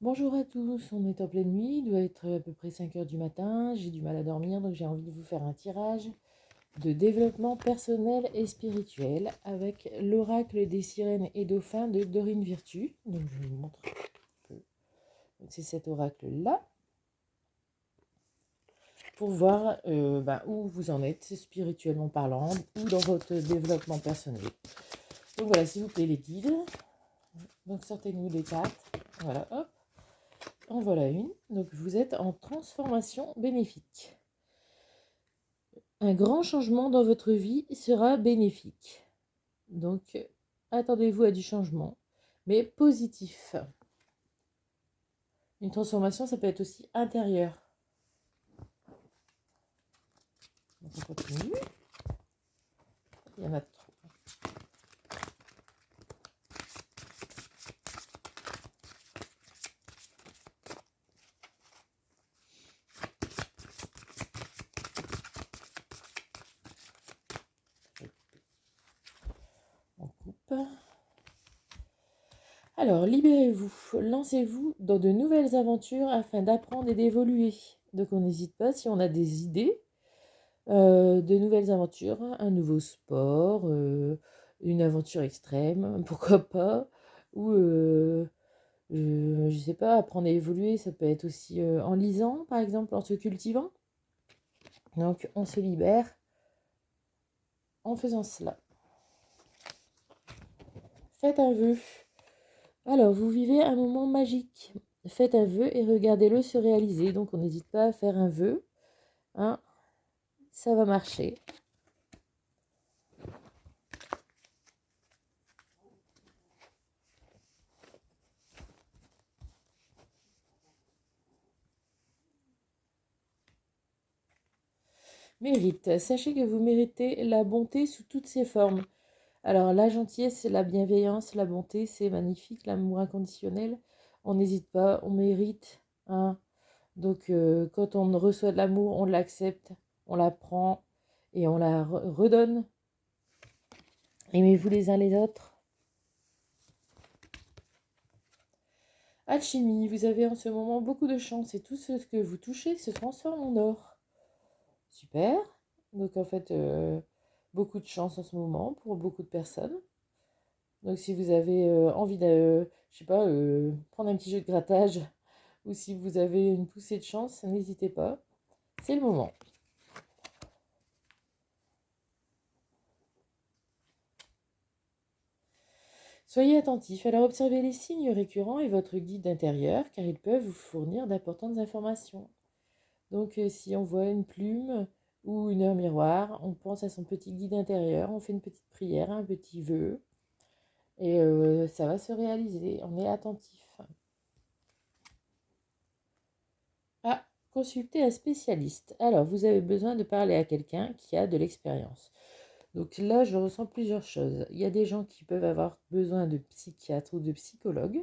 Bonjour à tous, on est en pleine nuit, il doit être à peu près 5 heures du matin, j'ai du mal à dormir donc j'ai envie de vous faire un tirage de développement personnel et spirituel avec l'oracle des sirènes et dauphins de Dorine Virtue. Donc je vous montre un peu. C'est cet oracle-là pour voir où vous en êtes spirituellement parlant ou dans votre développement personnel. Donc voilà, s'il vous plaît les guides. Donc sortez-nous des cartes. Voilà, hop. En voilà une. Donc vous êtes en transformation bénéfique. Un grand changement dans votre vie sera bénéfique. Donc attendez-vous à du changement, mais positif. Une transformation, ça peut être aussi intérieure. Donc on continue. Il y en a trop. On coupe. Alors, libérez-vous, lancez-vous dans de nouvelles aventures afin d'apprendre et d'évoluer. Donc, on n'hésite pas si on a des idées, de nouvelles aventures, un nouveau sport, une aventure extrême, pourquoi pas, ou je sais pas, apprendre à évoluer, ça peut être aussi en lisant, par exemple, en se cultivant. Donc, on se libère en faisant cela. Faites un vœu. Alors, vous vivez un moment magique. Faites un vœu et regardez-le se réaliser. Donc, on n'hésite pas à faire un vœu. Hein, ça va marcher. Mérite. Sachez que vous méritez la bonté sous toutes ses formes. Alors, la gentillesse, la bienveillance, la bonté, c'est magnifique. L'amour inconditionnel, on n'hésite pas, on mérite. Hein. Donc, quand on reçoit de l'amour, on l'accepte, on la prend et on la redonne. Aimez-vous les uns les autres. Alchimie, vous avez en ce moment beaucoup de chance et tout ce que vous touchez se transforme en or. Super. Donc, en fait, beaucoup de chance en ce moment pour beaucoup de personnes. Donc, si vous avez envie de, je sais pas, prendre un petit jeu de grattage ou si vous avez une poussée de chance, n'hésitez pas. C'est le moment. Soyez attentif, alors observez les signes récurrents et votre guide intérieur car ils peuvent vous fournir d'importantes informations. Donc si on voit une plume ou une heure miroir, on pense à son petit guide intérieur, on fait une petite prière, un petit vœu et ça va se réaliser, on est attentif. Ah, consultez un spécialiste. Alors vous avez besoin de parler à quelqu'un qui a de l'expérience. Donc là, je ressens plusieurs choses. Il y a des gens qui peuvent avoir besoin de psychiatres ou de psychologues.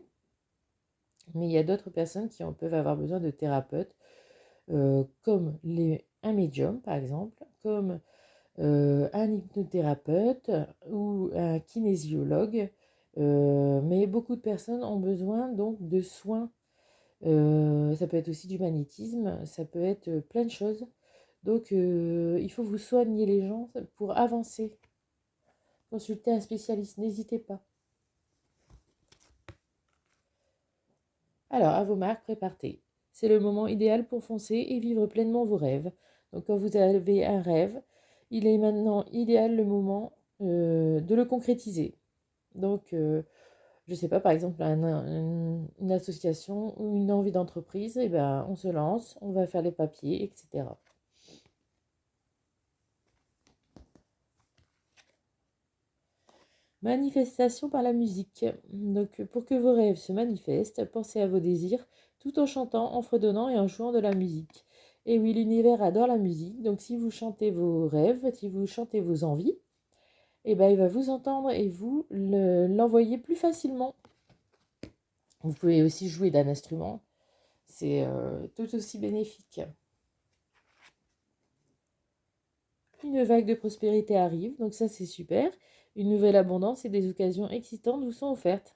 Mais il y a d'autres personnes qui peuvent avoir besoin de thérapeutes, comme un médium par exemple, comme un hypnothérapeute ou un kinésiologue. Mais beaucoup de personnes ont besoin donc de soins. Ça peut être aussi du magnétisme, ça peut être plein de choses. Donc il faut vous soigner les gens pour avancer. Consultez un spécialiste, n'hésitez pas. Alors, à vos marques, préparez. C'est le moment idéal pour foncer et vivre pleinement vos rêves. Donc, quand vous avez un rêve, il est maintenant idéal le moment de le concrétiser. Donc, je ne sais pas, par exemple, une association ou une envie d'entreprise, eh ben, on se lance, on va faire les papiers, etc. Manifestation par la musique. Donc, pour que vos rêves se manifestent, pensez à vos désirs tout en chantant, en fredonnant et en jouant de la musique. Et oui, l'univers adore la musique. Donc, si vous chantez vos rêves, si vous chantez vos envies, eh ben, il va vous entendre et vous l'envoyer plus facilement. Vous pouvez aussi jouer d'un instrument. C'est tout aussi bénéfique. Une vague de prospérité arrive, donc ça c'est super. Une nouvelle abondance et des occasions excitantes vous sont offertes.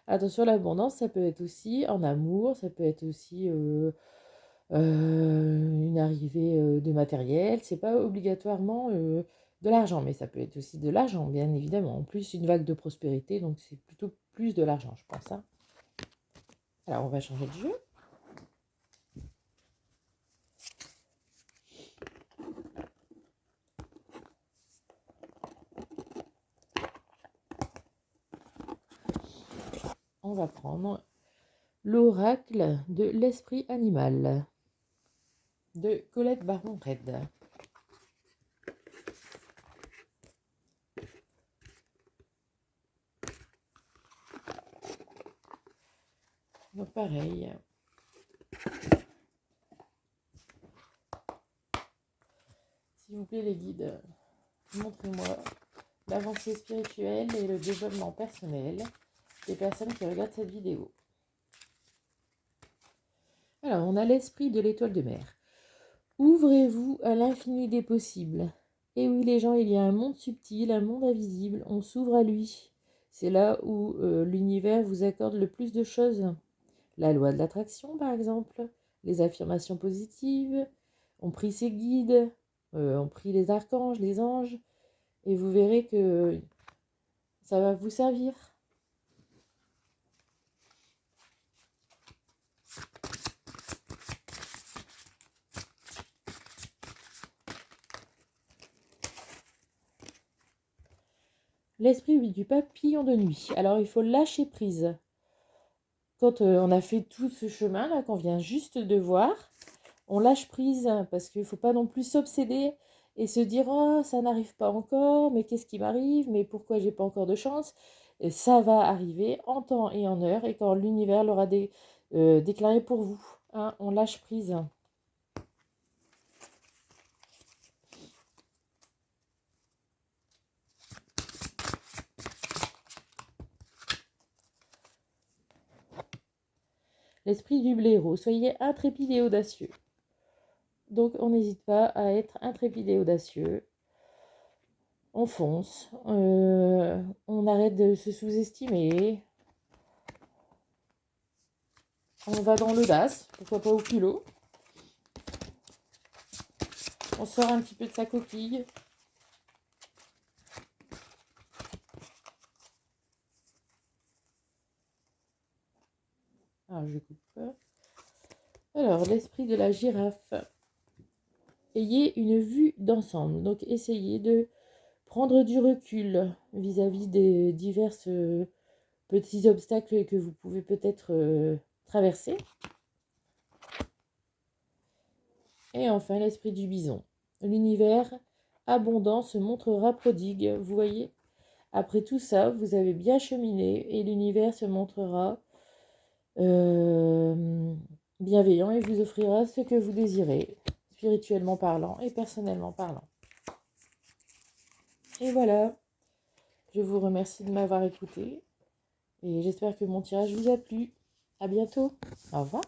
Attention, l'abondance, ça peut être aussi en amour, ça peut être aussi une arrivée de matériel. C'est pas obligatoirement de l'argent, mais ça peut être aussi de l'argent, bien évidemment. En plus, une vague de prospérité, donc c'est plutôt plus de l'argent, je pense, hein. Alors, on va changer de jeu. On va prendre l'oracle de l'esprit animal de Colette Baron-Red. Donc pareil. S'il vous plaît les guides, montrez-moi l'avancée spirituelle et le développement personnel des personnes qui regardent cette vidéo. Alors, on a l'esprit de l'étoile de mer. Ouvrez-vous à l'infini des possibles. Et oui, les gens, il y a un monde subtil, un monde invisible, on s'ouvre à lui. C'est là où l'univers vous accorde le plus de choses. La loi de l'attraction, par exemple, les affirmations positives, on prie ses guides, on prie les archanges, les anges, et vous verrez que ça va vous servir. L'esprit du papillon de nuit. Alors, il faut lâcher prise. Quand on a fait tout ce chemin-là, qu'on vient juste de voir, on lâche prise parce qu'il ne faut pas non plus s'obséder et se dire oh, ça n'arrive pas encore, mais qu'est-ce qui m'arrive, mais pourquoi j'ai pas encore de chance. Et ça va arriver en temps et en heure et quand l'univers l'aura déclaré pour vous. Hein, on lâche prise. L'esprit du blaireau, soyez intrépide et audacieux. Donc on n'hésite pas à être intrépide et audacieux. On fonce, on arrête de se sous-estimer, on va dans l'audace, pourquoi pas au culot. On sort un petit peu de sa coquille. Alors je coupe. Alors l'esprit de la girafe. Ayez une vue d'ensemble, donc essayez de prendre du recul vis-à-vis des divers petits obstacles que vous pouvez peut-être traverser. Et enfin, l'esprit du bison. L'univers abondant se montrera prodigue. Vous voyez, après tout ça, vous avez bien cheminé et l'univers se montrera bienveillant et vous offrira ce que vous désirez, spirituellement parlant et personnellement parlant. Et voilà, je vous remercie de m'avoir écouté et j'espère que mon tirage vous a plu. À bientôt. Au revoir.